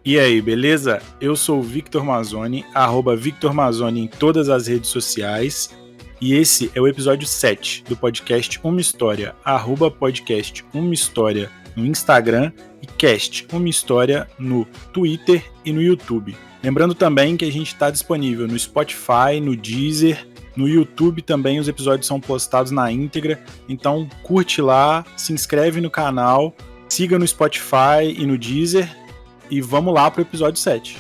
E aí, beleza? Eu sou o Victor Mazzoni, @Victor Mazzoni em todas as redes sociais. E esse é o episódio 7 do podcast Uma História, @podcast Uma História no Instagram e cast Uma História no Twitter e no YouTube. Lembrando também que a gente está disponível no Spotify, no Deezer, no YouTube também os episódios são postados na íntegra, então curte lá, se inscreve no canal, siga no Spotify e no Deezer e vamos lá para o episódio 7.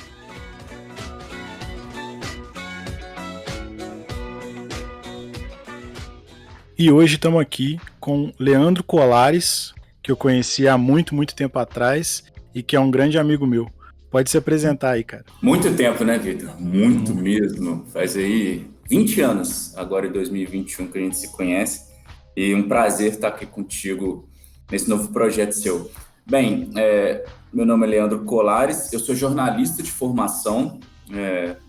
E hoje estamos aqui com Leandro Colares, que eu conheci há muito tempo atrás e que é um grande amigo meu. Pode se apresentar aí, cara. Muito tempo, né, Vitor? Muito mesmo. Faz aí 20 anos, agora em 2021, que a gente se conhece. E um prazer estar aqui contigo nesse novo projeto seu. Bem, meu nome é Leandro Colares, eu sou jornalista de formação.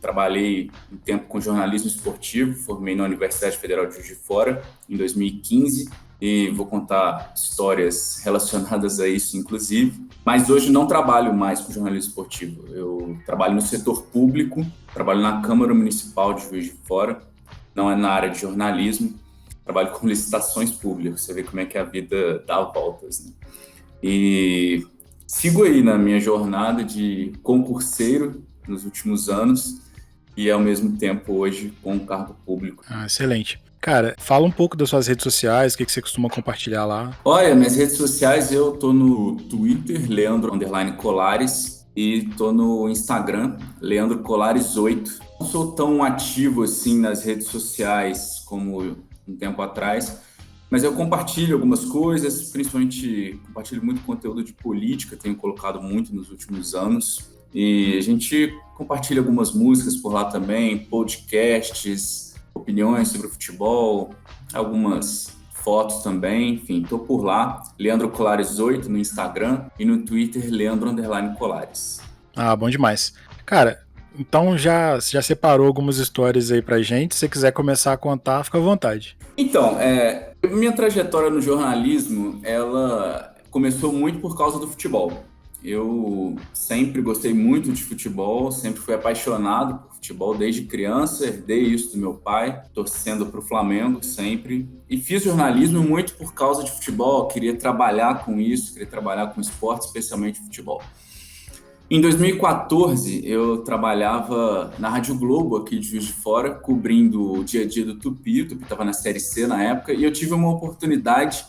Trabalhei um tempo com jornalismo esportivo, formei na Universidade Federal de Juiz de Fora em 2015 e vou contar histórias relacionadas a isso, inclusive. Mas hoje não trabalho mais com jornalismo esportivo. Eu trabalho no setor público, trabalho na Câmara Municipal de Juiz de Fora, não é na área de jornalismo, trabalho com licitações públicas, você vê como é que a vida dá voltas, né? E sigo aí na minha jornada de concurseiro nos últimos anos e, ao mesmo tempo, hoje com um cargo público. Excelente. Cara, fala um pouco das suas redes sociais, o que você costuma compartilhar lá? Olha, minhas redes sociais, eu tô no Twitter, Leandro_Colares, e tô no Instagram, Leandro Colares 8. Não sou tão ativo assim nas redes sociais como um tempo atrás, mas eu compartilho algumas coisas, principalmente compartilho muito conteúdo de política, tenho colocado muito nos últimos anos, e a gente compartilha algumas músicas por lá também, podcasts, opiniões sobre o futebol, algumas fotos também, enfim, tô por lá, Leandro Colares 8 no Instagram e no Twitter, Leandro_Colares. Bom demais. Cara, então já separou algumas histórias aí pra gente, se você quiser começar a contar, fica à vontade. Então, minha trajetória no jornalismo, ela começou muito por causa do futebol. Eu sempre gostei muito de futebol, sempre fui apaixonado por futebol desde criança, herdei isso do meu pai, torcendo para o Flamengo sempre. E fiz jornalismo muito por causa de futebol, queria trabalhar com isso, queria trabalhar com esporte, especialmente futebol. Em 2014, eu trabalhava na Rádio Globo, aqui de Juiz de Fora, cobrindo o dia a dia do Tupi. O Tupi estava na Série C na época, e eu tive uma oportunidade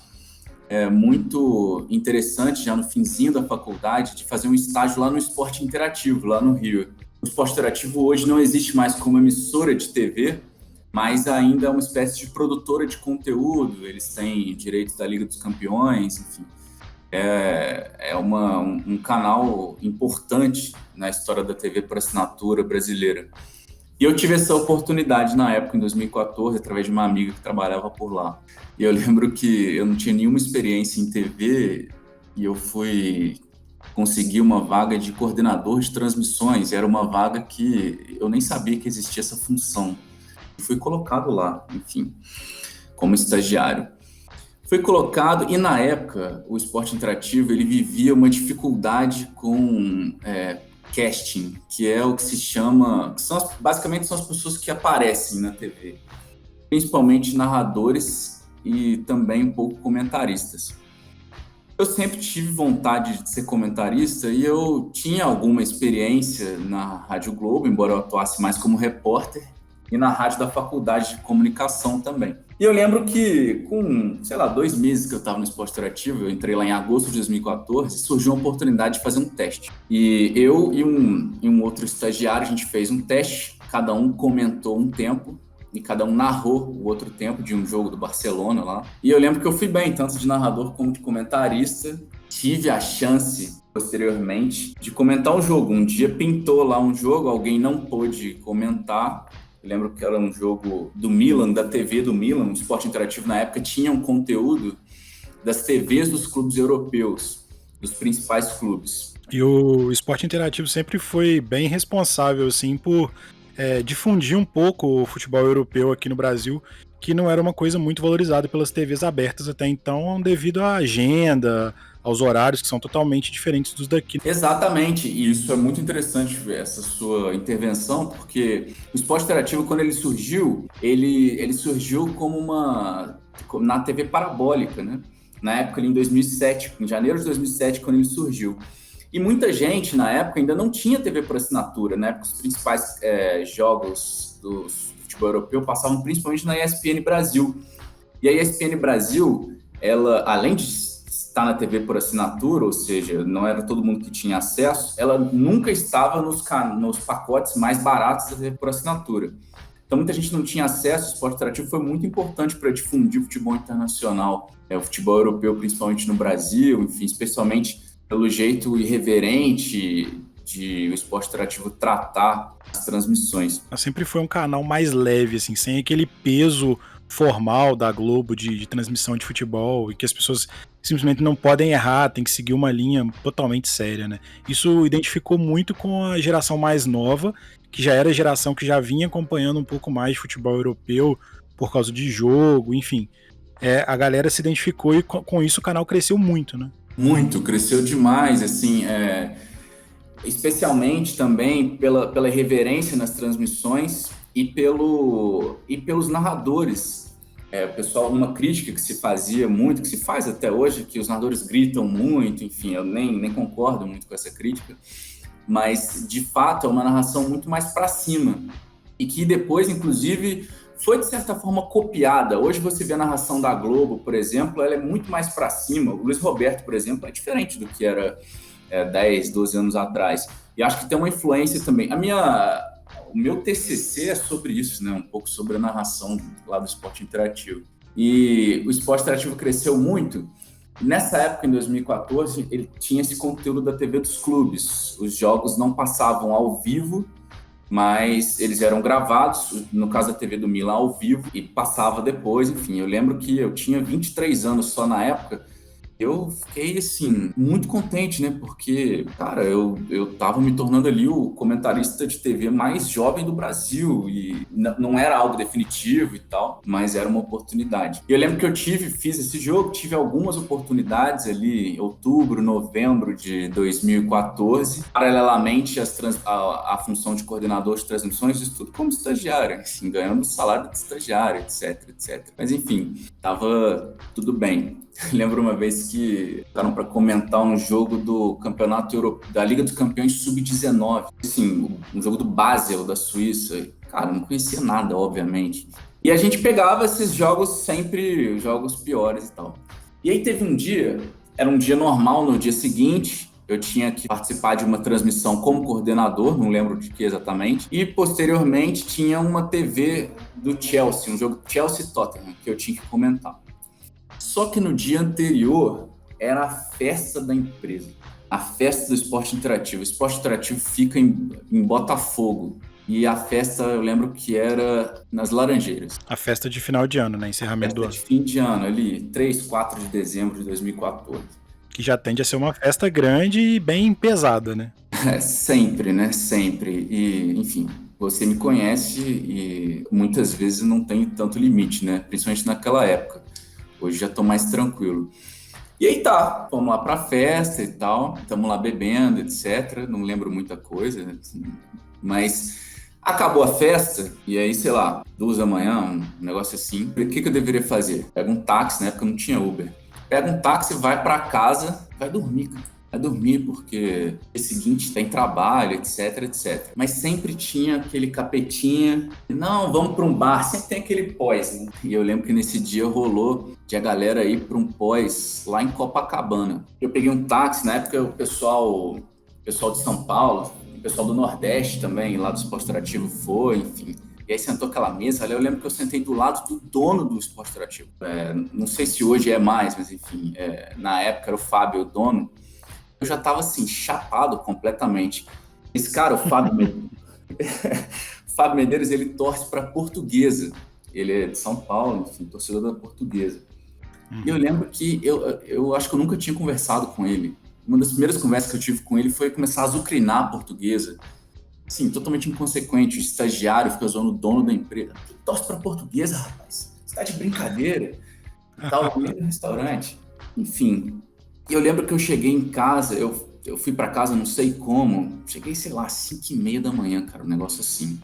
muito interessante, já no finzinho da faculdade, de fazer um estágio lá no Esporte Interativo, lá no Rio. O Esporte Interativo hoje não existe mais como emissora de TV, mas ainda é uma espécie de produtora de conteúdo. Eles têm direitos da Liga dos Campeões, enfim. É um canal importante na história da TV por assinatura brasileira. E eu tive essa oportunidade na época, em 2014, através de uma amiga que trabalhava por lá. E eu lembro que eu não tinha nenhuma experiência em TV e eu fui conseguir uma vaga de coordenador de transmissões. Era uma vaga que eu nem sabia que existia essa função. E fui colocado lá, enfim, como estagiário. Fui colocado e, na época, o Esporte Interativo ele vivia uma dificuldade com casting, que é o que se chama... basicamente são as pessoas que aparecem na TV, principalmente narradores e também um pouco comentaristas. Eu sempre tive vontade de ser comentarista e eu tinha alguma experiência na Rádio Globo, embora eu atuasse mais como repórter, e na rádio da Faculdade de Comunicação também. E eu lembro que com, 2 meses que eu estava no Esporte Interativo, eu entrei lá em agosto de 2014, surgiu uma oportunidade de fazer um teste. E eu e um outro estagiário, a gente fez um teste, cada um comentou um tempo, e cada um narrou o outro tempo de um jogo do Barcelona lá. E eu lembro que eu fui bem, tanto de narrador como de comentarista. Tive a chance, posteriormente, de comentar o jogo. Um dia pintou lá um jogo, alguém não pôde comentar. Eu lembro que era um jogo do Milan, da TV do Milan. O Esporte Interativo, na época, tinha um conteúdo das TVs dos clubes europeus, dos principais clubes. E o Esporte Interativo sempre foi bem responsável, assim, por difundir um pouco o futebol europeu aqui no Brasil, que não era uma coisa muito valorizada pelas TVs abertas até então, devido à agenda, aos horários que são totalmente diferentes dos daqui. Exatamente, e isso é muito interessante, essa sua intervenção, porque o esporte interativo, quando ele surgiu, ele surgiu na TV parabólica, né? Na época, ali em 2007, em janeiro de 2007, quando ele surgiu. E muita gente, na época, ainda não tinha TV por assinatura. Na época, os principais jogos do futebol europeu passavam principalmente na ESPN Brasil. E a ESPN Brasil, ela, além de estar na TV por assinatura, ou seja, não era todo mundo que tinha acesso, ela nunca estava nos pacotes mais baratos da TV por assinatura. Então, muita gente não tinha acesso. O esporte interativo foi muito importante para difundir o futebol internacional, o futebol europeu, principalmente no Brasil, enfim, especialmente pelo jeito irreverente de o esporte interativo tratar as transmissões. Sempre foi um canal mais leve, assim, sem aquele peso formal da Globo de transmissão de futebol, e que as pessoas simplesmente não podem errar, tem que seguir uma linha totalmente séria, né? Isso identificou muito com a geração mais nova, que já era a geração que já vinha acompanhando um pouco mais de futebol europeu por causa de jogo, enfim. A galera se identificou e com isso o canal cresceu muito, né? Muito, cresceu demais, assim, especialmente também pela reverência nas transmissões e pelos narradores. Pessoal, uma crítica que se fazia muito, que se faz até hoje, que os narradores gritam muito, enfim, eu nem concordo muito com essa crítica, mas, de fato, é uma narração muito mais para cima, e que depois, inclusive, foi, de certa forma, copiada. Hoje você vê a narração da Globo, por exemplo, ela é muito mais para cima. O Luiz Roberto, por exemplo, é diferente do que era 10, 12 anos atrás. E acho que tem uma influência também. O meu TCC é sobre isso, né? Um pouco sobre a narração lá do esporte interativo. E o esporte interativo cresceu muito. Nessa época, em 2014, ele tinha esse conteúdo da TV dos clubes. Os jogos não passavam ao vivo, mas eles eram gravados, no caso da TV do Milan, ao vivo, e passava depois, enfim. Eu lembro que eu tinha 23 anos só na época. Eu fiquei, assim, muito contente, né? Porque, cara, eu tava me tornando ali o comentarista de TV mais jovem do Brasil, e não era algo definitivo e tal, mas era uma oportunidade. E eu lembro que eu fiz esse jogo, tive algumas oportunidades ali, em outubro, novembro de 2014. Paralelamente, a função de coordenador de transmissões, isso tudo como estagiário, assim, ganhando salário de estagiário, etc, etc. Mas, enfim, tava tudo bem. Lembro uma vez que estavam para comentar um jogo do campeonato europeu, da Liga dos Campeões Sub-19, assim, um jogo do Basel, da Suíça. Cara, não conhecia nada, obviamente. E a gente pegava esses jogos sempre, jogos piores e tal. E aí teve um dia, era um dia normal, no dia seguinte, eu tinha que participar de uma transmissão como coordenador, não lembro de que exatamente, e posteriormente tinha uma TV do Chelsea, um jogo Chelsea-Tottenham, que eu tinha que comentar. Só que no dia anterior era a festa da empresa, a festa do esporte interativo. O esporte interativo fica em Botafogo. E a festa, eu lembro que era nas Laranjeiras. A festa de final de ano, né? Encerramento do ano. Festa de fim de ano, ali, 3, 4 de dezembro de 2014. Que já tende a ser uma festa grande e bem pesada, né? Sempre, né? Sempre. E, enfim, você me conhece e muitas vezes não tem tanto limite, né? Principalmente naquela época. Hoje já tô mais tranquilo. E aí tá, vamos lá pra festa e tal, estamos lá bebendo, etc. Não lembro muita coisa, assim, mas acabou a festa, e aí, sei lá, 2 da manhã, um negócio assim. O que eu deveria fazer? Pega um táxi, na época não tinha Uber. Pega um táxi, vai pra casa, vai dormir, cara. Vai dormir porque dia seguinte tem trabalho, etc, etc. Mas sempre tinha aquele capetinha, não, vamos para um bar, sempre tem aquele pós, né? E eu lembro que nesse dia rolou de a galera ir para um pós lá em Copacabana. Eu peguei um táxi, na época o pessoal de São Paulo, o pessoal do Nordeste também, lá do Esporte Interativo foi, enfim. E aí sentou aquela mesa, eu lembro que eu sentei do lado do dono do Esporte Interativo. Não sei se hoje é mais, mas enfim, na época era o Fábio, o dono. Eu já tava assim, chapado completamente. Esse cara, o Fábio Medeiros, Fábio Medeiros, ele torce para Portuguesa. Ele é de São Paulo, enfim, torcedor da Portuguesa. E eu lembro que eu acho que eu nunca tinha conversado com ele. Uma das primeiras conversas que eu tive com ele foi começar a azucrinar a Portuguesa. Sim, totalmente inconsequente. O estagiário fica zoando o dono da empresa. Que torce pra Portuguesa, rapaz? Você tá de brincadeira? E tal, no meio do restaurante. Enfim. E eu lembro que eu cheguei em casa, eu fui pra casa, não sei como. Cheguei, sei lá, 5h30 da manhã, cara, um negócio assim.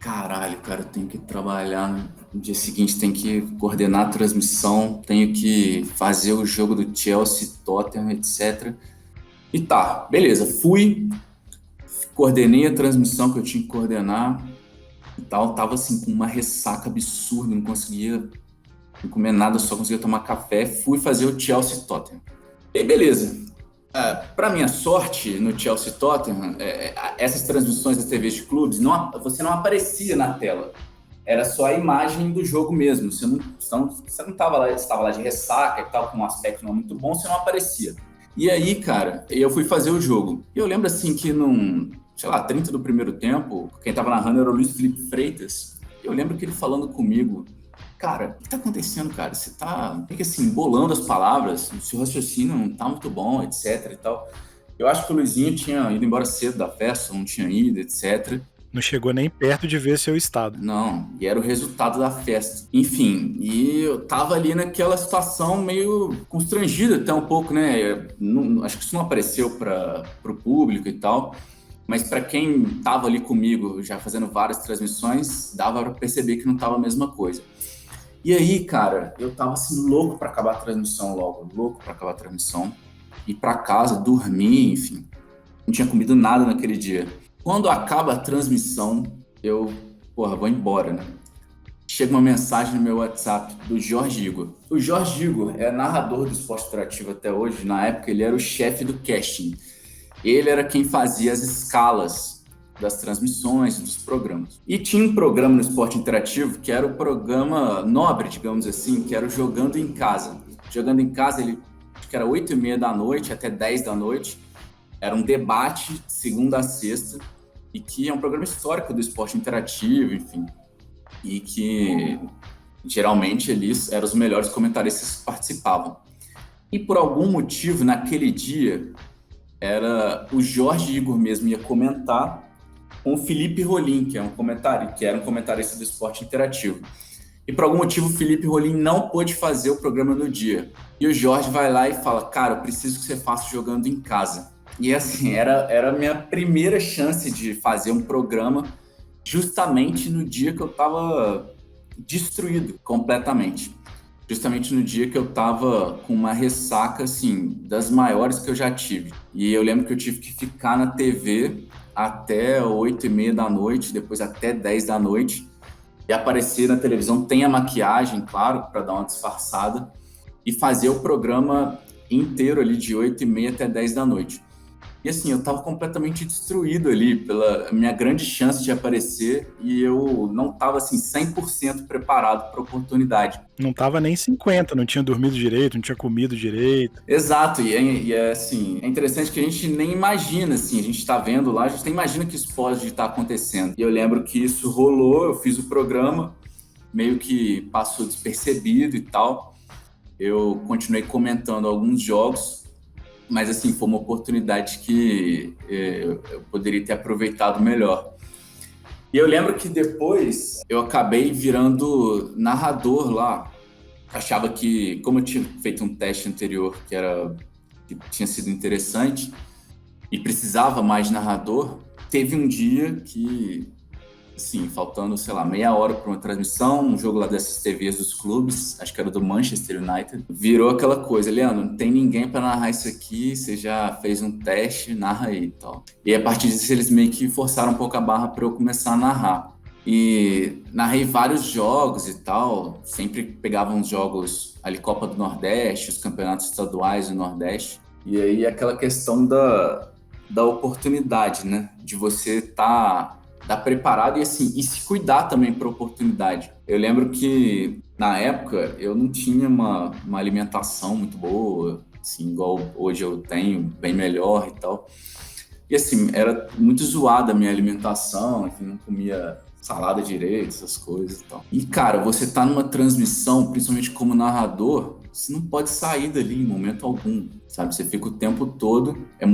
Caralho, cara, eu tenho que trabalhar no dia seguinte, tenho que coordenar a transmissão, tenho que fazer o jogo do Chelsea, Tottenham, etc. E tá, beleza, fui, coordenei a transmissão que eu tinha que coordenar e tal, tava assim com uma ressaca absurda, não conseguia comer nada, só conseguia tomar café, fui fazer o Chelsea Tottenham. E aí, beleza. Para minha sorte, no Chelsea Tottenham, essas transmissões das TVs de clubes, você não aparecia na tela. Era só a imagem do jogo mesmo. Você não estava lá, você estava lá de ressaca e tal, com um aspecto não muito bom, você não aparecia. E aí, cara, eu fui fazer o jogo. E eu lembro assim que sei lá, 30 do primeiro tempo, quem estava narrando era o Luiz Felipe Freitas. Eu lembro que ele falando comigo, cara, o que tá acontecendo, cara? Você tá, fica assim, bolando as palavras, o seu raciocínio não tá muito bom, etc e tal. Eu acho que o Luizinho tinha ido embora cedo da festa, não tinha ido, etc. Não chegou nem perto de ver seu estado. Não, e era o resultado da festa. Enfim, e eu tava ali naquela situação meio constrangida até um pouco, né? Acho que isso não apareceu para o público e tal, mas para quem tava ali comigo, já fazendo várias transmissões, dava para perceber que não tava a mesma coisa. E aí, cara, eu tava assim louco para acabar a transmissão logo, louco para acabar a transmissão, ir para casa, dormir, enfim. Não tinha comido nada naquele dia. Quando acaba a transmissão, eu, vou embora, né? Chega uma mensagem no meu WhatsApp do Jorge Igor. O Jorge Igor é narrador do Esporte Interativo até hoje. Na época, ele era o chefe do casting. Ele era quem fazia as escalas das transmissões, dos programas. E tinha um programa no Esporte Interativo que era o programa nobre, digamos assim, que era o Jogando em Casa. Jogando em Casa, acho que era 8h30 da noite até 10 da noite. Era um debate de segunda a sexta, e que é um programa histórico do Esporte Interativo, enfim, e que geralmente eles eram os melhores comentaristas que participavam. E por algum motivo, naquele dia, era o Jorge Igor mesmo ia comentar com o Felipe Rolim, que era um comentarista do Esporte Interativo. E por algum motivo o Felipe Rolim não pôde fazer o programa no dia. E o Jorge vai lá e fala, cara, eu preciso que você faça Jogando em Casa. E assim, era a minha primeira chance de fazer um programa justamente no dia que eu estava destruído completamente. Justamente no dia que eu estava com uma ressaca, assim, das maiores que eu já tive. E eu lembro que eu tive que ficar na TV até 8h30 da noite, depois até 10 da noite, e aparecer na televisão, tem a maquiagem, claro, para dar uma disfarçada, e fazer o programa inteiro ali de 8h30 até 10 da noite. E assim, eu tava completamente destruído ali pela minha grande chance de aparecer e eu não tava assim 100% preparado para a oportunidade. Não tava nem 50, não tinha dormido direito, não tinha comido direito. Exato, e é assim, é interessante que a gente nem imagina, assim, a gente tá vendo lá, a gente nem imagina que isso pode estar acontecendo. E eu lembro que isso rolou, eu fiz o programa, meio que passou despercebido e tal. Eu continuei comentando alguns jogos, mas assim, foi uma oportunidade que eu poderia ter aproveitado melhor. E eu lembro que depois eu acabei virando narrador lá. Achava que, como eu tinha feito um teste anterior que tinha sido interessante e precisava mais narrador, teve um dia que, assim, faltando, sei lá, meia hora para uma transmissão, um jogo lá dessas TVs dos clubes, acho que era do Manchester United, virou aquela coisa, Leandro, não tem ninguém para narrar isso aqui, você já fez um teste, narra aí e tal. E a partir disso eles meio que forçaram um pouco a barra para eu começar a narrar. E narrei vários jogos e tal, sempre pegava uns jogos ali, Copa do Nordeste, os campeonatos estaduais do Nordeste, e aí aquela questão da oportunidade, né, de você estar preparado e assim, e se cuidar também para a oportunidade. Eu lembro que na época eu não tinha uma alimentação muito boa, assim, igual hoje eu tenho, bem melhor e tal. E assim, era muito zoada a minha alimentação, enfim, não comia salada direito, essas coisas e tal. E cara, você tá numa transmissão, principalmente como narrador, você não pode sair dali em momento algum, sabe? Você fica o tempo todo, é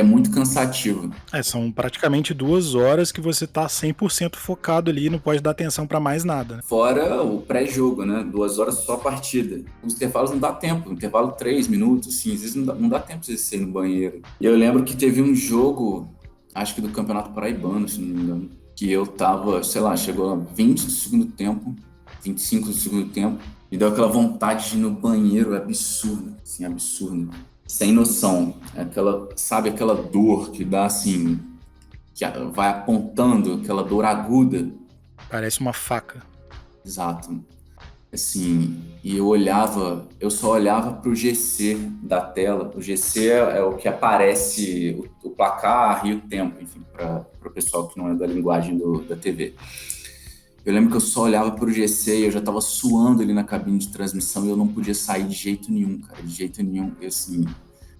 muito cansativo. São praticamente 2 horas que você tá 100% focado ali, não pode dar atenção pra mais nada, né? Fora o pré-jogo, né? 2 horas só a partida. Os intervalos não dá tempo, intervalo 3 minutos, assim, às vezes não dá tempo de você ir no banheiro. E eu lembro que teve um jogo, acho que do Campeonato Paraibano, se não me engano, que eu tava, sei lá, chegou a 20 do segundo tempo, 25 do segundo tempo, e deu aquela vontade de ir no banheiro absurda, assim, absurda. Sem noção. Sabe aquela dor que dá assim, que vai apontando, aquela dor aguda. Parece uma faca. Exato. Assim, e eu só olhava para o GC da tela. O GC é o que aparece o placar e o tempo, enfim, para o pessoal que não é da linguagem da TV. Eu lembro que eu só olhava para o GC e eu já estava suando ali na cabine de transmissão e eu não podia sair de jeito nenhum, cara, de jeito nenhum. Eu, assim,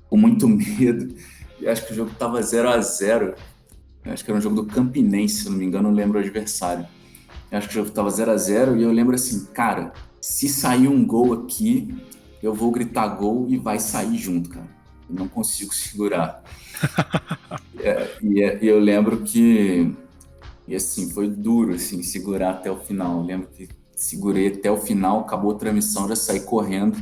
com muito medo. E acho que o jogo estava 0-0. Acho que era um jogo do Campinense, se não me engano, não lembro o adversário. Eu acho que o jogo estava 0-0 e eu lembro assim, cara, se sair um gol aqui, eu vou gritar gol e vai sair junto, cara. Eu não consigo segurar. E eu lembro que, e assim, foi duro, assim, segurar até o final. Eu lembro que segurei até o final, acabou a transmissão, já saí correndo.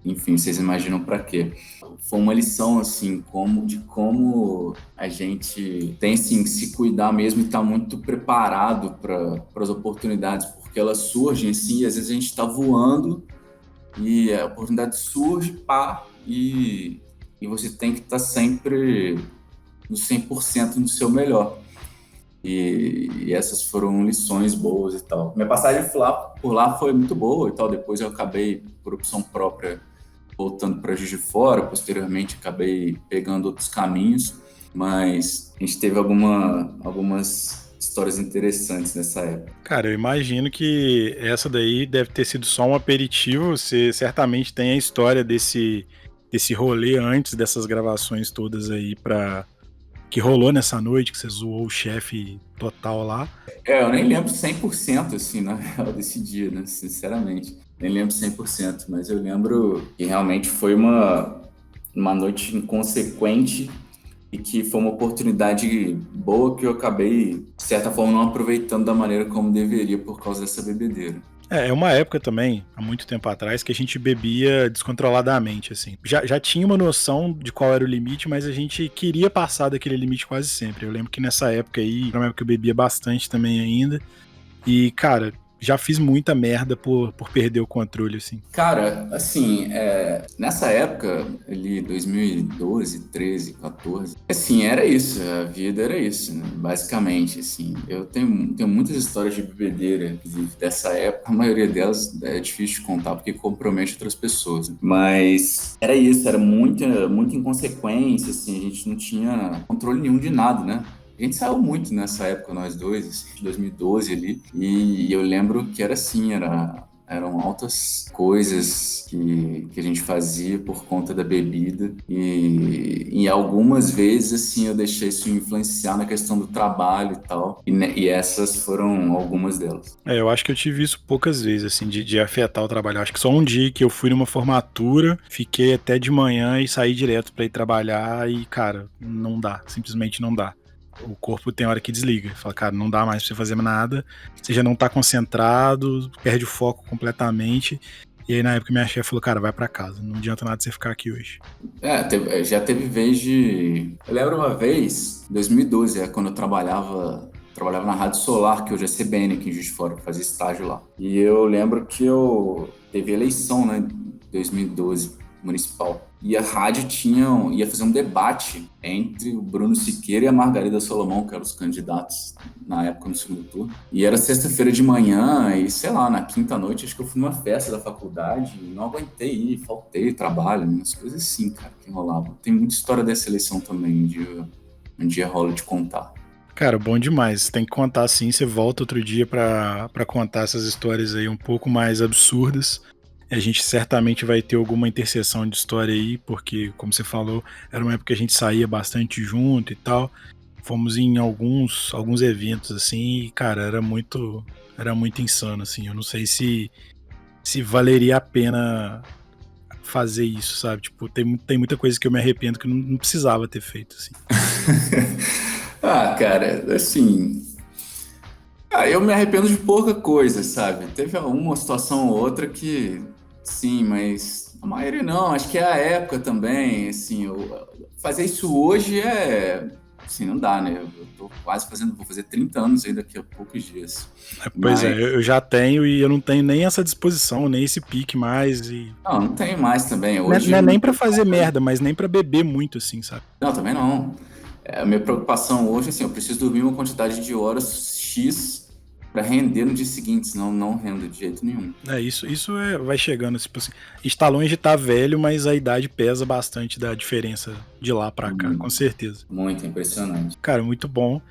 Enfim, vocês imaginam para quê? Foi uma lição, assim, de como a gente tem, assim, que se cuidar mesmo e estar muito preparado para as oportunidades, porque elas surgem, assim, e às vezes a gente está voando e a oportunidade surge, pá, e você tem que estar sempre no 100% no seu melhor. E essas foram lições boas e tal. Minha passagem por lá foi muito boa e tal. Depois eu acabei, por opção própria, voltando para Juiz de Fora. Posteriormente acabei pegando outros caminhos, mas a gente teve algumas histórias interessantes nessa época. Cara, eu imagino que essa daí deve ter sido só um aperitivo. Você certamente tem a história desse rolê antes dessas gravações todas aí que rolou nessa noite, que você zoou o chefe total lá. Eu nem lembro 100%, assim, na real, desse dia, né? Sinceramente. Nem lembro 100%, mas eu lembro que realmente foi uma noite inconsequente e que foi uma oportunidade boa que eu acabei, de certa forma, não aproveitando da maneira como deveria por causa dessa bebedeira. É uma época também, há muito tempo atrás, que a gente bebia descontroladamente, assim. Já tinha uma noção de qual era o limite, mas a gente queria passar daquele limite quase sempre. Eu lembro que nessa época aí, era uma época que eu bebia bastante também ainda. E, cara, já fiz muita merda por perder o controle, assim. Cara, assim, nessa época, ali, 2012, 13, 14, assim, era isso, a vida era isso, né? Basicamente, assim. Eu tenho muitas histórias de bebedeira, inclusive, dessa época, a maioria delas é difícil de contar, porque compromete outras pessoas, né? Mas era isso, era muita inconsequência, assim, a gente não tinha controle nenhum de nada, né? A gente saiu muito nessa época, nós dois, assim, 2012 ali, e eu lembro que era assim, eram altas coisas que a gente fazia por conta da bebida e algumas vezes, assim, eu deixei isso influenciar na questão do trabalho e tal, e essas foram algumas delas. Eu acho que eu tive isso poucas vezes, assim, de afetar o trabalho. Eu acho que só um dia que eu fui numa formatura, fiquei até de manhã e saí direto pra ir trabalhar e, cara, não dá, simplesmente não dá. O corpo tem hora que desliga. Fala, cara, não dá mais pra você fazer nada. Você já não tá concentrado, perde o foco completamente. E aí, na época, minha chefe falou, cara, vai pra casa. Não adianta nada você ficar aqui hoje. Já teve vez de... Eu lembro uma vez, em 2012, quando eu trabalhava na Rádio Solar, que hoje é CBN aqui em Juiz de Fora, que fazia estágio lá. E eu lembro que teve eleição, né, em 2012, municipal. E a rádio ia fazer um debate entre o Bruno Siqueira e a Margarida Solomão, que eram os candidatos na época no segundo turno. E era sexta-feira de manhã e, sei lá, na quinta noite, acho que eu fui numa festa da faculdade e não aguentei ir, faltei trabalho, umas coisas assim, cara, que rolavam. Tem muita história dessa eleição também, um dia rola de contar. Cara, bom demais. Tem que contar sim. Você volta outro dia pra contar essas histórias aí um pouco mais absurdas. A gente certamente vai ter alguma interseção de história aí, porque, como você falou, era uma época que a gente saía bastante junto e tal. Fomos em alguns eventos, assim, e, cara, era muito insano, assim. Eu não sei se valeria a pena fazer isso, sabe? Tipo, tem muita coisa que eu me arrependo que não precisava ter feito, assim. Ah, cara, assim. Eu me arrependo de pouca coisa, sabe? Teve uma situação ou outra que, sim, mas a maioria não. Acho que é a época também, assim. Fazer isso hoje assim, não dá, né? Eu tô vou fazer 30 anos aí daqui a poucos dias. Pois é, Mas, eu já tenho e eu não tenho nem essa disposição, nem esse pique mais. E não tem mais também. não Hoje, é nem pra fazer merda, mas nem pra beber muito, assim, sabe? não, também não. A minha preocupação hoje, assim, eu preciso dormir uma quantidade de horas X para render no dia seguinte, senão não rendo de jeito nenhum. Isso vai chegando, tipo assim, está longe de estar velho, mas a idade pesa bastante da diferença de lá pra cá, com certeza. Muito impressionante. Cara, muito bom.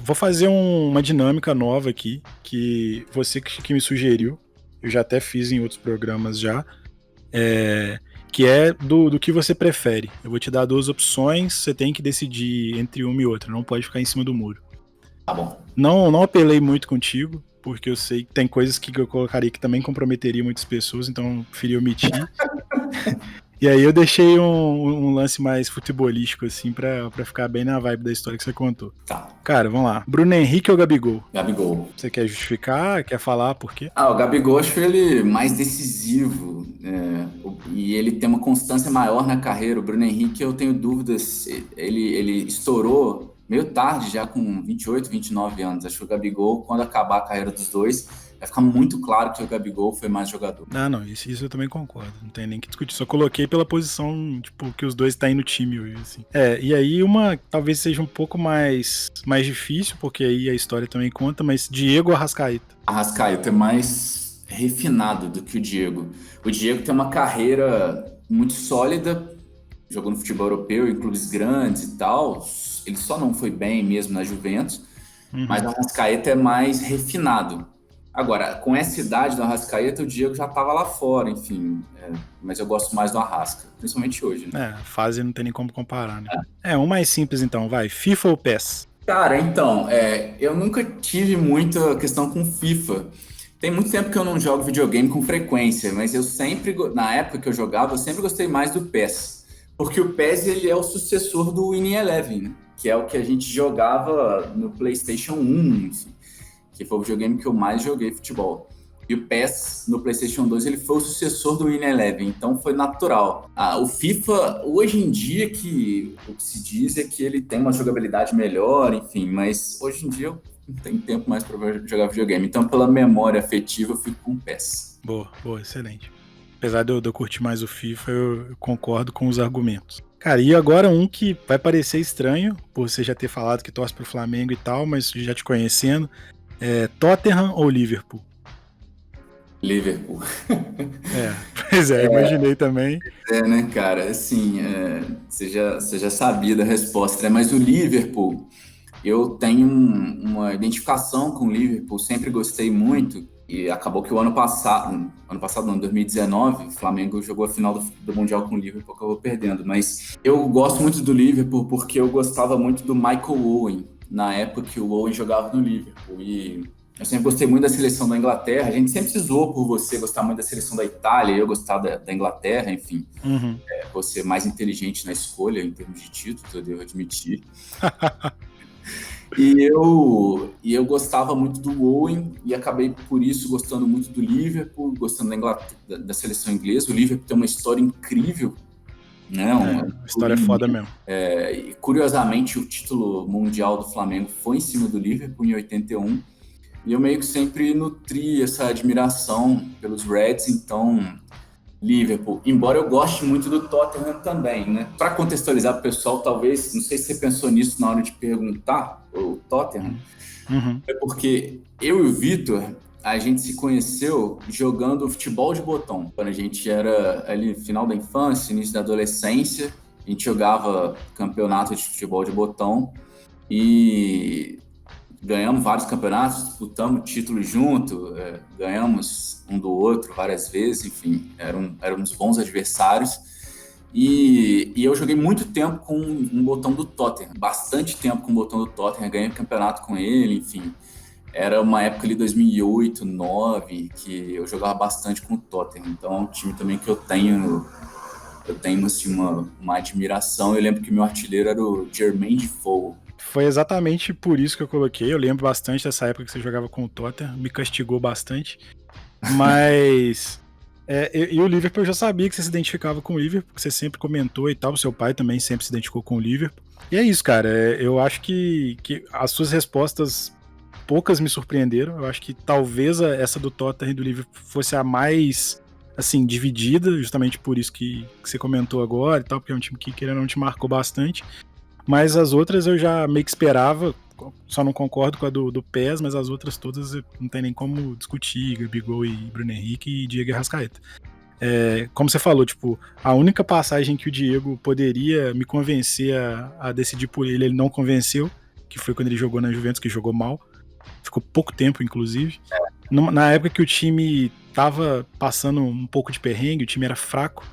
Vou fazer uma dinâmica nova aqui, que você que me sugeriu, eu já até fiz em outros programas já, que é do que você prefere. Eu vou te dar 2 opções, você tem que decidir entre uma e outra, não pode ficar em cima do muro. Tá bom. Não apelei muito contigo, porque eu sei que tem coisas que eu colocaria que também comprometeria muitas pessoas, então eu preferi omitir. E aí eu deixei um lance mais futebolístico, assim, pra ficar bem na vibe da história que você contou. Tá. Cara, vamos lá. Bruno Henrique ou Gabigol? Gabigol. Você quer justificar? Quer falar por quê? O Gabigol acho ele mais decisivo, e ele tem uma constância maior na carreira. O Bruno Henrique, eu tenho dúvidas, ele estourou meio tarde, já com 28, 29 anos. Acho que o Gabigol, quando acabar a carreira dos dois, vai ficar muito claro que o Gabigol foi mais jogador. Não, isso eu também concordo. Não tem nem que discutir. Só coloquei pela posição, tipo, que os dois tá aí no time hoje, assim. E aí uma talvez seja um pouco mais difícil, porque aí a história também conta, mas Diego Arrascaeta. Arrascaeta é mais refinado do que o Diego. O Diego tem uma carreira muito sólida, jogou no futebol europeu, em clubes grandes e tal. Ele só não foi bem mesmo na Juventus, mas o Arrascaeta é mais refinado. Agora, com essa idade do Arrascaeta, o Diego já estava lá fora, enfim. Mas eu gosto mais do Arrasca, principalmente hoje, né? A fase não tem nem como comparar, né? Um mais simples então, vai. FIFA ou PES? Cara, então, eu nunca tive muita questão com FIFA. Tem muito tempo que eu não jogo videogame com frequência, mas eu sempre, na época que eu jogava, eu sempre gostei mais do PES. Porque o PES, ele é o sucessor do Winning Eleven, né? Que é o que a gente jogava no PlayStation 1, enfim, que foi o videogame que eu mais joguei futebol. E o PES, no PlayStation 2, ele foi o sucessor do Winning Eleven, então foi natural. O FIFA, hoje em dia, o que se diz é que ele tem uma jogabilidade melhor, enfim, mas hoje em dia eu não tenho tempo mais para jogar videogame. Então, pela memória afetiva, eu fico com o PES. Boa, excelente. Apesar de eu curtir mais o FIFA, eu concordo com os argumentos. Cara, e agora um que vai parecer estranho, por você já ter falado que torce pro Flamengo e tal, mas já te conhecendo, Tottenham ou Liverpool? Liverpool. Pois imaginei também. Né, cara, assim, você já sabia da resposta, né? Mas o Liverpool, eu tenho uma identificação com o Liverpool, sempre gostei muito, e acabou que o ano passado não, 2019, o Flamengo jogou a final do Mundial com o Liverpool, acabou perdendo, mas eu gosto muito do Liverpool porque eu gostava muito do Michael Owen, na época que o Owen jogava no Liverpool, e eu sempre gostei muito da seleção da Inglaterra. A gente sempre se zoou por você gostar muito da seleção da Itália, eu gostar da Inglaterra, enfim. Uhum. Você mais inteligente na escolha, em termos de títulos, eu devo admitir. E eu gostava muito do Owen e acabei, por isso, gostando muito do Liverpool, gostando da seleção inglesa. O Liverpool tem uma história incrível, né? Uma história foda mesmo. E, curiosamente, o título mundial do Flamengo foi em cima do Liverpool, em 81. E eu meio que sempre nutri essa admiração pelos Reds, então Liverpool. Embora eu goste muito do Tottenham também, né? Para contextualizar para o pessoal, talvez, não sei se você pensou nisso na hora de perguntar, o Tottenham, é porque eu e o Vitor, a gente se conheceu jogando futebol de botão. Quando a gente era ali no final da infância, início da adolescência, a gente jogava campeonato de futebol de botão e ganhamos vários campeonatos, disputamos títulos junto, ganhamos um do outro várias vezes, enfim, éramos bons adversários. E eu joguei muito tempo com um botão do Tottenham, bastante tempo com o botão do Tottenham, ganhei campeonato com ele, enfim. era uma época ali 2008, 2009, que eu jogava bastante com o Tottenham. Então é um time também que eu tenho assim, uma admiração. Eu lembro que meu artilheiro era o Jermaine Defoe. Foi exatamente por isso que eu coloquei. Eu lembro bastante dessa época que você jogava com o Tottenham, me castigou bastante. Mas e o Liverpool, eu já sabia que você se identificava com o Liverpool, porque você sempre comentou e tal. O seu pai também sempre se identificou com o Liverpool. E é isso, cara. Eu acho que as suas respostas, poucas me surpreenderam. Eu acho que talvez essa do Tottenham e do Liverpool fosse a mais, assim, dividida, justamente por isso que você comentou agora e tal, porque é um time que, querendo ou não, te marcou bastante. Mas as outras eu já meio que esperava, só não concordo com a do PES, mas as outras todas não tem nem como discutir, Gabigol e Bruno Henrique e Diego Arrascaeta. Como você falou, tipo, a única passagem que o Diego poderia me convencer a decidir por ele não convenceu, que foi quando ele jogou na Juventus, que jogou mal. Ficou pouco tempo, inclusive. Na época que o time tava passando um pouco de perrengue, o time era fraco,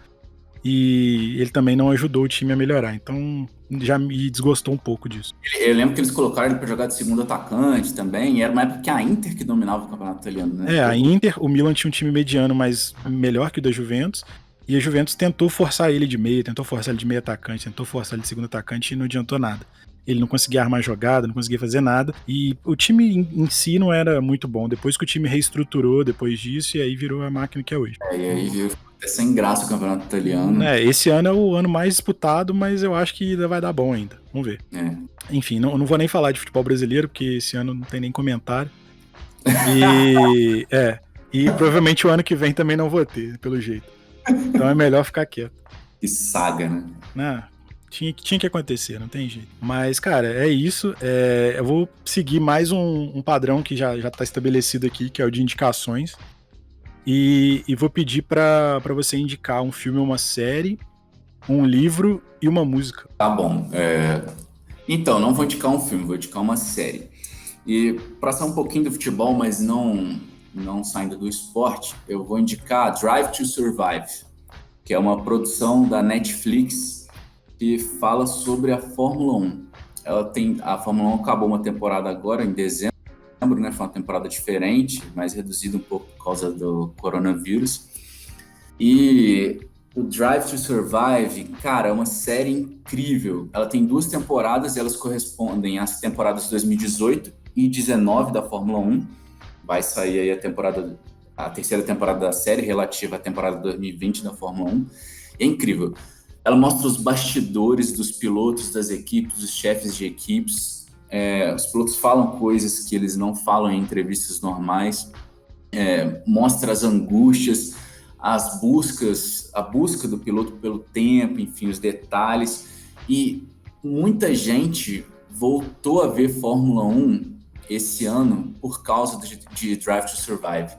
e ele também não ajudou o time a melhorar. Então já me desgostou um pouco disso. Eu lembro que eles colocaram ele para jogar de segundo atacante também, e era uma época que a Inter que dominava o campeonato italiano, né? A Inter, o Milan tinha um time mediano, mas melhor que o da Juventus, e a Juventus tentou forçar ele de meia, tentou forçar ele de meio atacante, tentou forçar ele de segundo atacante e não adiantou nada. Ele não conseguia armar jogada, não conseguia fazer nada, e o time em si não era muito bom. Depois que o time reestruturou depois disso, e aí virou a máquina que é hoje. E aí virou até sem graça o campeonato italiano. Esse ano é o ano mais disputado, mas eu acho que ainda vai dar bom ainda. Vamos ver. Enfim, não vou nem falar de futebol brasileiro, porque esse ano não tem nem comentário. E provavelmente o ano que vem também não vou ter, pelo jeito. Então é melhor ficar quieto. Que saga, né? Tinha que acontecer, não tem jeito. Mas, cara, é isso. Eu vou seguir mais um padrão que já tá estabelecido aqui, que é o de indicações. E vou pedir pra você indicar um filme, uma série, um livro e uma música. Tá bom. Então, não vou indicar um filme, vou indicar uma série. E para sair um pouquinho do futebol, mas não saindo do esporte, eu vou indicar Drive to Survive, que é uma produção da Netflix que fala sobre a Fórmula 1. A Fórmula 1 acabou uma temporada agora, em dezembro, né? Foi uma temporada diferente, mais reduzida um pouco por causa do coronavírus. E o Drive to Survive, cara, é uma série incrível. Ela tem 2 temporadas e elas correspondem às temporadas de 2018 e 2019 da Fórmula 1. Vai sair aí a terceira temporada da série, relativa à temporada 2020 da Fórmula 1. É incrível. Ela mostra os bastidores dos pilotos, das equipes, dos chefes de equipes. Os pilotos falam coisas que eles não falam em entrevistas normais. Mostra as angústias, a busca do piloto pelo tempo, enfim, os detalhes. E muita gente voltou a ver Fórmula 1 esse ano por causa de Drive to Survive.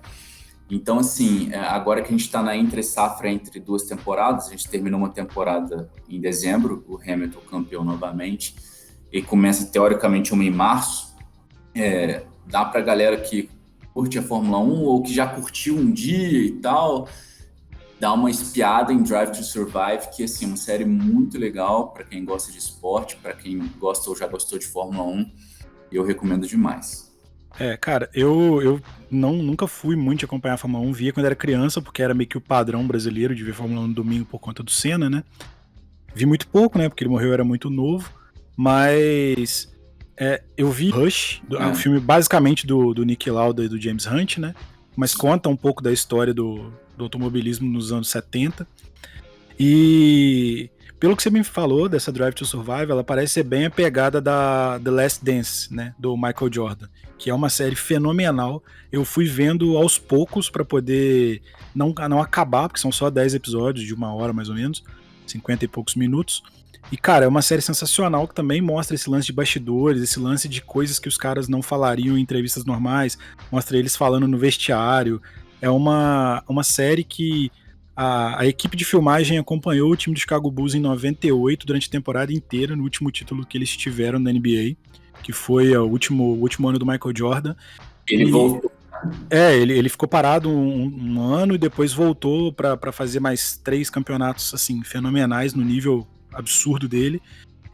Então, assim, agora que a gente está na entre-safra entre 2 temporadas, a gente terminou uma temporada em dezembro, o Hamilton campeão novamente, e começa teoricamente uma em março. Dá para a galera que curte a Fórmula 1 ou que já curtiu um dia e tal, dar uma espiada em Drive to Survive, que assim, é uma série muito legal para quem gosta de esporte, para quem gosta ou já gostou de Fórmula 1, e eu recomendo demais. Cara, eu nunca fui muito de acompanhar a Fórmula 1, via quando era criança, porque era meio que o padrão brasileiro de ver Fórmula 1 no domingo por conta do Senna, né? Vi muito pouco, né? Porque ele morreu, era muito novo, mas eu vi Rush, o filme basicamente do Niki Lauda e do James Hunt, né? Mas conta um pouco da história do automobilismo nos anos 70. E pelo que você me falou dessa Drive to Survive, ela parece ser bem a pegada da The Last Dance, né, do Michael Jordan, que é uma série fenomenal. Eu fui vendo aos poucos para poder não acabar, porque são só 10 episódios de 1 hora mais ou menos, 50 e poucos minutos. E, cara, é uma série sensacional que também mostra esse lance de bastidores, esse lance de coisas que os caras não falariam em entrevistas normais, mostra eles falando no vestiário. É uma série que a equipe de filmagem acompanhou o time do Chicago Bulls em 98 durante a temporada inteira, no último título que eles tiveram na NBA, que foi o último ano do Michael Jordan. Ele voltou. Ele ficou parado um ano e depois voltou para fazer mais 3 campeonatos assim, fenomenais no nível absurdo dele.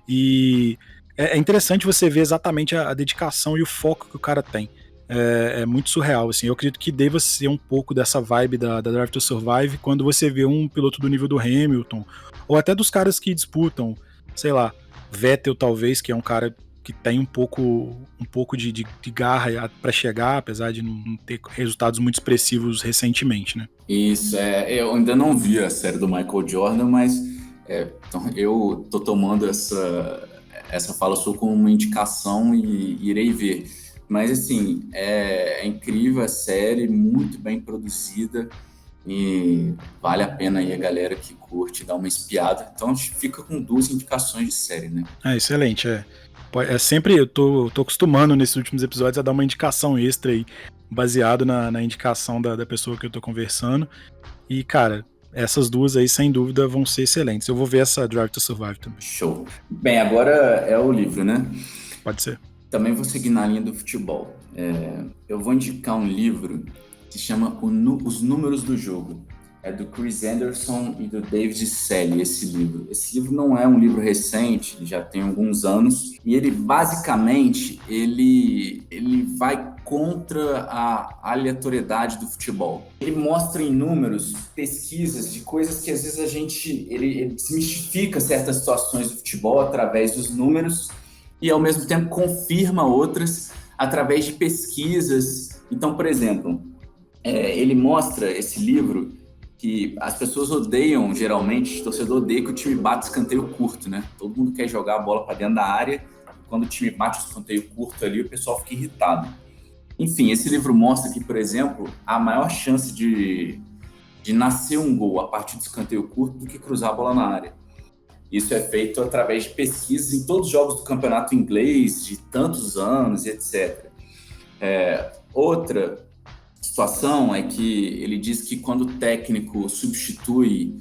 E é interessante você ver exatamente a dedicação e o foco que o cara tem. é muito surreal, assim. Eu acredito que deva ser um pouco dessa vibe da Drive to Survive quando você vê um piloto do nível do Hamilton, ou até dos caras que disputam, sei lá, Vettel talvez, que é um cara que tem um pouco de garra para chegar, apesar de não ter resultados muito expressivos recentemente, né? Isso, eu ainda não vi a série do Michael Jordan, mas então eu tô tomando essa fala sua como uma indicação e irei ver. Mas, assim, é incrível a série, muito bem produzida e vale a pena aí a galera que curte dar uma espiada. Então, a gente fica com 2 indicações de série, né? Excelente, É sempre, eu tô acostumando nesses últimos episódios a dar uma indicação extra aí, baseado na indicação da pessoa que eu tô conversando. E, cara, essas duas aí, sem dúvida, vão ser excelentes. Eu vou ver essa Drive to Survive também. Show. Bem, agora é o livro, né? Pode ser. Também vou seguir na linha do futebol. Eu vou indicar um livro que se chama Os Números do Jogo. É do Chris Anderson e do David Selle, esse livro. Esse livro não é um livro recente, já tem alguns anos, e ele basicamente ele vai contra a aleatoriedade do futebol. Ele mostra em números pesquisas de coisas que às vezes ele desmistifica certas situações do futebol através dos números e ao mesmo tempo confirma outras através de pesquisas. Então, por exemplo, ele mostra esse livro que as pessoas odeiam, geralmente, o torcedor odeia que o time bate escanteio curto, né? Todo mundo quer jogar a bola para dentro da área, e quando o time bate o escanteio curto ali, o pessoal fica irritado. Enfim, esse livro mostra que, por exemplo, a maior chance de nascer um gol a partir do escanteio curto do que cruzar a bola na área. Isso é feito através de pesquisas em todos os jogos do campeonato inglês, de tantos anos, e etc. Outra situação é que ele diz que quando o técnico substitui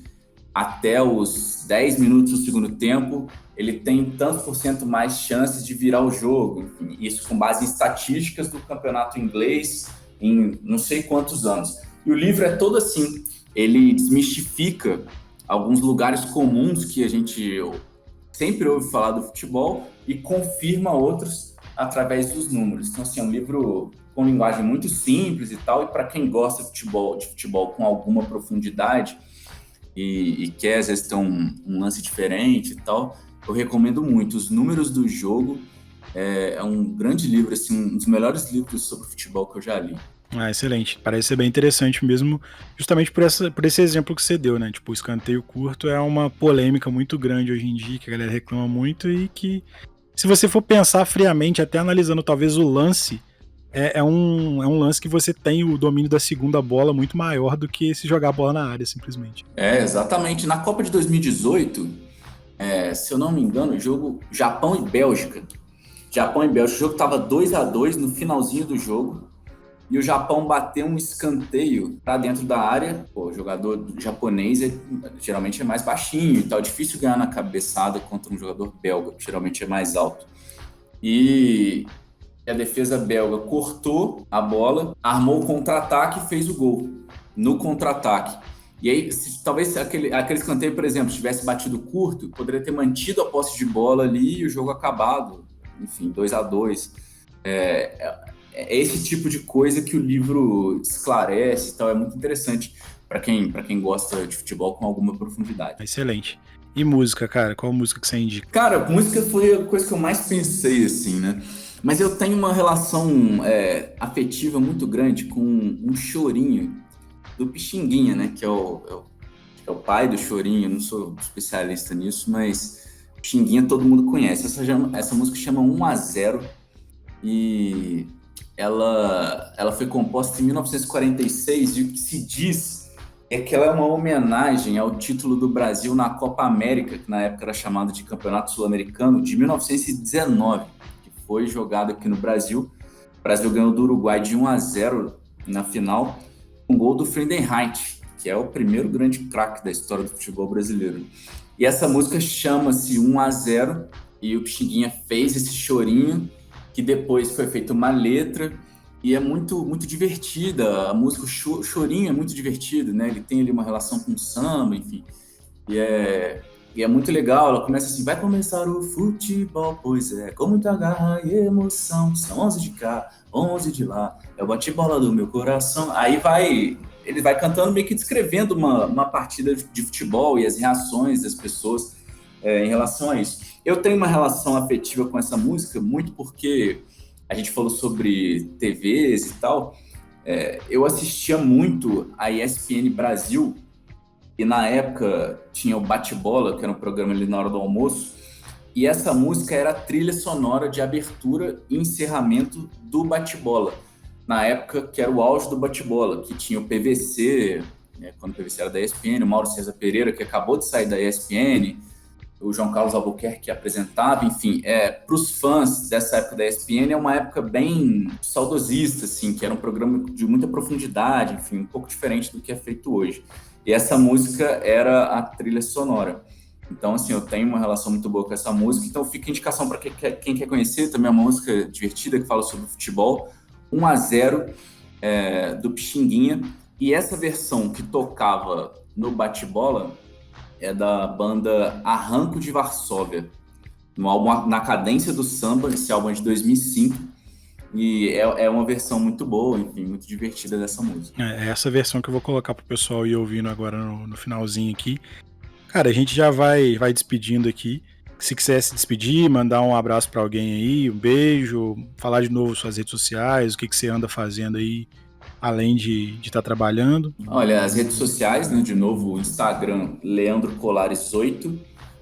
até os 10 minutos do segundo tempo, ele tem tantos por cento mais chances de virar o jogo. Enfim, isso com base em estatísticas do campeonato inglês em não sei quantos anos. E o livro é todo assim, ele desmistifica alguns lugares comuns que a gente sempre ouve falar do futebol e confirma outros através dos números. Então, assim, é um livro com linguagem muito simples e tal, e para quem gosta de futebol com alguma profundidade e quer, às vezes, ter um lance diferente e tal, eu recomendo muito. Os Números do Jogo é um grande livro, assim, um dos melhores livros sobre futebol que eu já li. Excelente. Parece ser bem interessante mesmo, justamente por esse exemplo que você deu, né? Tipo, o escanteio curto é uma polêmica muito grande hoje em dia, que a galera reclama muito e que, se você for pensar friamente, até analisando talvez o lance, é um lance que você tem o domínio da segunda bola muito maior do que se jogar a bola na área, simplesmente. Exatamente. Na Copa de 2018, se eu não me engano, o jogo Japão e Bélgica. O jogo estava 2-2 no finalzinho do jogo. E o Japão bateu um escanteio para dentro da área. O jogador japonês geralmente é mais baixinho e tal. É difícil ganhar na cabeçada contra um jogador belga, que geralmente é mais alto. E a defesa belga cortou a bola, armou o contra-ataque e fez o gol no contra-ataque. E aí, talvez aquele escanteio, por exemplo, tivesse batido curto, poderia ter mantido a posse de bola ali e o jogo acabado. Enfim, 2-2. É esse tipo de coisa que o livro esclarece e tal. É muito interessante para quem gosta de futebol com alguma profundidade. Excelente. E música, cara? Qual música que você indica? Cara, música foi a coisa que eu mais pensei, assim, né? Mas eu tenho uma relação afetiva muito grande com um chorinho do Pixinguinha, né? Que é o pai do chorinho. Eu não sou especialista nisso, mas Pixinguinha todo mundo conhece. Essa música chama 1-0 e ela foi composta em 1946 e o que se diz é que ela é uma homenagem ao título do Brasil na Copa América, que na época era chamado de Campeonato Sul-Americano, de 1919, que foi jogado aqui no Brasil. O Brasil ganhou do Uruguai de 1-0 na final, com gol do Friedenreich, que é o primeiro grande craque da história do futebol brasileiro. E essa música chama-se 1-0, e o Pixinguinha fez esse chorinho, que depois foi feita uma letra, e é muito, muito divertida. A música, o chorinho é muito divertido, né? Ele tem ali uma relação com o samba, enfim. E E é muito legal, ela começa assim, vai começar o futebol, pois é, com muita garra e emoção, são 11 de cá, 11 de lá, é o bate-bola do meu coração. Aí ele vai cantando meio que descrevendo uma partida de futebol e as reações das pessoas em relação a isso. Eu tenho uma relação afetiva com essa música, muito porque a gente falou sobre TVs e tal, eu assistia muito a ESPN Brasil, e na época tinha o Bate-Bola, que era um programa ali na hora do almoço, e essa música era a trilha sonora de abertura e encerramento do Bate-Bola. Na época que era o auge do Bate-Bola, que tinha o PVC, quando o PVC era da ESPN, o Mauro César Pereira, que acabou de sair da ESPN, o João Carlos Albuquerque que apresentava, enfim, para os fãs dessa época da ESPN é uma época bem saudosista, assim, que era um programa de muita profundidade, enfim, um pouco diferente do que é feito hoje. E essa música era a trilha sonora. Então, assim, eu tenho uma relação muito boa com essa música, então fica indicação para quem quer conhecer, também é uma música divertida que fala sobre futebol, 1-0 do Pixinguinha, e essa versão que tocava no bate-bola é da banda Arranco de Varsóvia, no álbum Na Cadência do Samba, esse álbum é de 2005, e é uma versão muito boa, enfim, muito divertida dessa música. É essa versão que eu vou colocar pro pessoal ir ouvindo agora no finalzinho aqui. Cara, a gente já vai despedindo aqui. Se quiser se despedir, mandar um abraço para alguém aí, um beijo, falar de novo suas redes sociais, o que você anda fazendo aí, além de estar trabalhando. Olha, as redes sociais, né, de novo, o Instagram, Leandro Colares 8,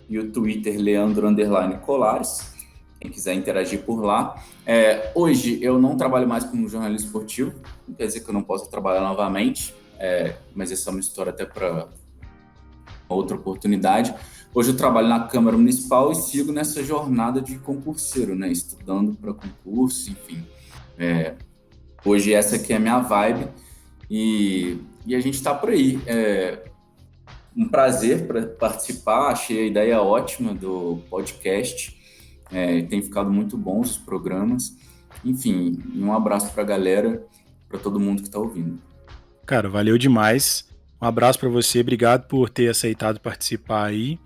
e o Twitter, Leandro_Colares. Quem quiser interagir por lá. Hoje eu não trabalho mais como jornalista esportivo, não quer dizer que eu não possa trabalhar novamente, mas essa é uma história até para outra oportunidade. Hoje eu trabalho na Câmara Municipal e sigo nessa jornada de concurseiro, né? Estudando para concurso, enfim. Hoje essa aqui é a minha vibe e a gente está por aí. Um prazer para participar, achei a ideia ótima do podcast, tem ficado muito bons os programas. Enfim, um abraço para a galera, para todo mundo que está ouvindo. Cara, valeu demais. Um abraço para você, obrigado por ter aceitado participar aí.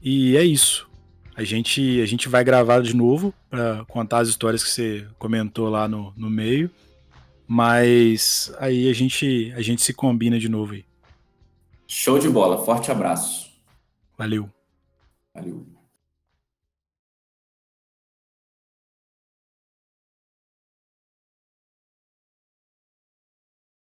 E é isso. A gente vai gravar de novo para contar as histórias que você comentou lá no meio. Mas aí a gente se combina de novo aí. Show de bola, forte abraço. Valeu. Valeu.